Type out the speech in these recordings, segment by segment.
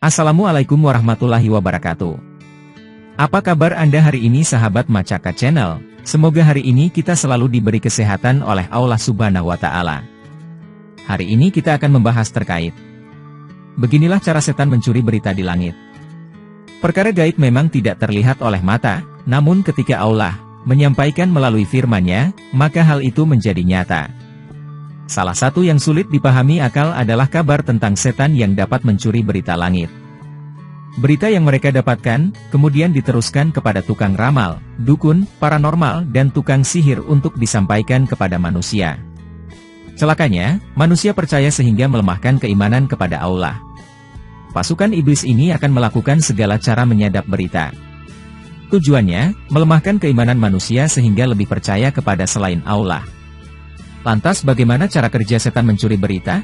Assalamualaikum warahmatullahi wabarakatuh. Apa kabar Anda hari ini sahabat Macaka Channel? Semoga hari ini kita selalu diberi kesehatan oleh Allah Subhanahu wa Ta'ala. Hari ini kita akan membahas terkait beginilah cara setan mencuri berita di langit. Perkara gaib memang tidak terlihat oleh mata, namun ketika Allah menyampaikan melalui firman-Nya, maka hal itu menjadi nyata. Salah satu yang sulit dipahami akal adalah kabar tentang setan yang dapat mencuri berita langit. Berita yang mereka dapatkan, kemudian diteruskan kepada tukang ramal, dukun, paranormal, dan tukang sihir untuk disampaikan kepada manusia. Celakanya, manusia percaya sehingga melemahkan keimanan kepada Allah. Pasukan iblis ini akan melakukan segala cara menyadap berita. Tujuannya, melemahkan keimanan manusia sehingga lebih percaya kepada selain Allah. Lantas bagaimana cara kerja setan mencuri berita?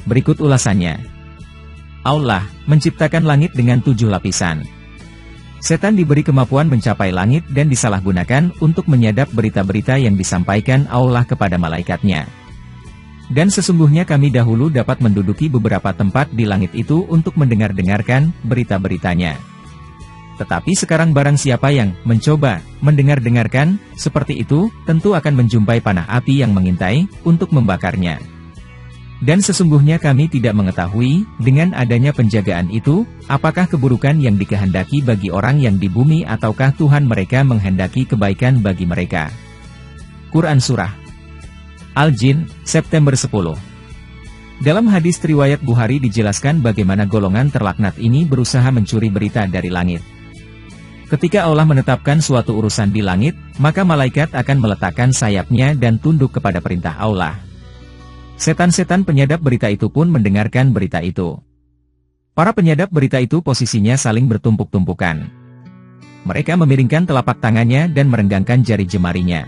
Berikut ulasannya. Allah menciptakan langit dengan 7 lapisan. Setan diberi kemampuan mencapai langit dan disalahgunakan untuk menyadap berita-berita yang disampaikan Allah kepada malaikatnya. Dan sesungguhnya kami dahulu dapat menduduki beberapa tempat di langit itu untuk mendengar-dengarkan berita-beritanya. Tetapi sekarang barang siapa yang mencoba mendengar-dengarkan seperti itu, tentu akan menjumpai panah api yang mengintai untuk membakarnya. Dan sesungguhnya kami tidak mengetahui, dengan adanya penjagaan itu, apakah keburukan yang dikehendaki bagi orang yang di bumi ataukah Tuhan mereka menghendaki kebaikan bagi mereka. Quran Surah Al-Jin, September 10. Dalam hadis riwayat Bukhari dijelaskan bagaimana golongan terlaknat ini berusaha mencuri berita dari langit. Ketika Allah menetapkan suatu urusan di langit, maka malaikat akan meletakkan sayapnya dan tunduk kepada perintah Allah. Setan-setan penyadap berita itu pun mendengarkan berita itu. Para penyadap berita itu posisinya saling bertumpuk-tumpukan. Mereka memiringkan telapak tangannya dan merenggangkan jari jemarinya.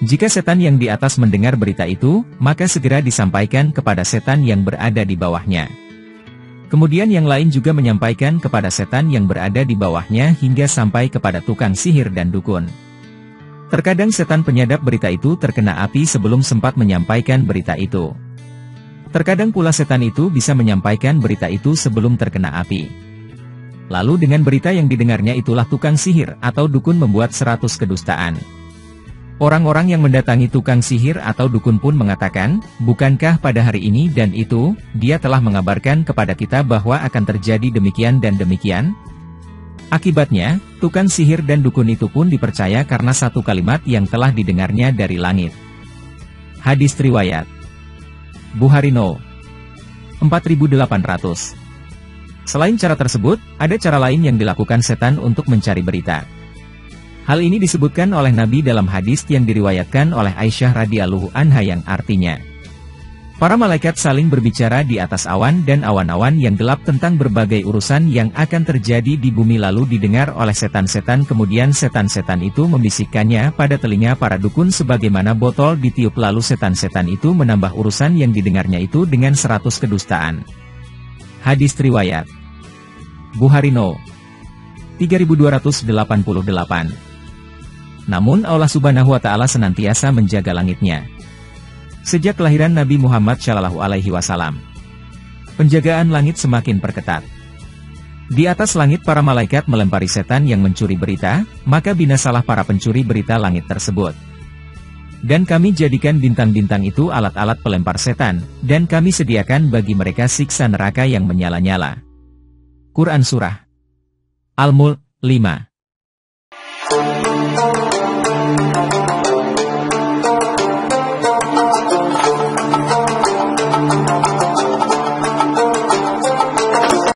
Jika setan yang di atas mendengar berita itu, maka segera disampaikan kepada setan yang berada di bawahnya. Kemudian yang lain juga menyampaikan kepada setan yang berada di bawahnya hingga sampai kepada tukang sihir dan dukun. Terkadang setan penyadap berita itu terkena api sebelum sempat menyampaikan berita itu. Terkadang pula setan itu bisa menyampaikan berita itu sebelum terkena api. Lalu dengan berita yang didengarnya itulah tukang sihir atau dukun membuat 100 kedustaan. Orang-orang yang mendatangi tukang sihir atau dukun pun mengatakan, bukankah pada hari ini dan itu, dia telah mengabarkan kepada kita bahwa akan terjadi demikian dan demikian? Akibatnya, tukang sihir dan dukun itu pun dipercaya karena satu kalimat yang telah didengarnya dari langit. Hadis riwayat Bukhari No. 4800. Selain cara tersebut, ada cara lain yang dilakukan setan untuk mencari berita. Hal ini disebutkan oleh Nabi dalam hadis yang diriwayatkan oleh Aisyah radhiyallahu anha yang artinya, para malaikat saling berbicara di atas awan dan awan-awan yang gelap tentang berbagai urusan yang akan terjadi di bumi lalu didengar oleh setan-setan, kemudian setan-setan itu membisikkannya pada telinga para dukun sebagaimana botol ditiup, lalu setan-setan itu menambah urusan yang didengarnya itu dengan 100 kedustaan. Hadis riwayat Bukhari No. 3288. Namun Allah Subhanahu wa Ta'ala senantiasa menjaga langitnya. Sejak kelahiran Nabi Muhammad SAW, penjagaan langit semakin perketat. Di atas langit para malaikat melempari setan yang mencuri berita, maka binasalah para pencuri berita langit tersebut. Dan kami jadikan bintang-bintang itu alat-alat pelempar setan, dan kami sediakan bagi mereka siksa neraka yang menyala-nyala. Quran Surah Al-Mulk 5.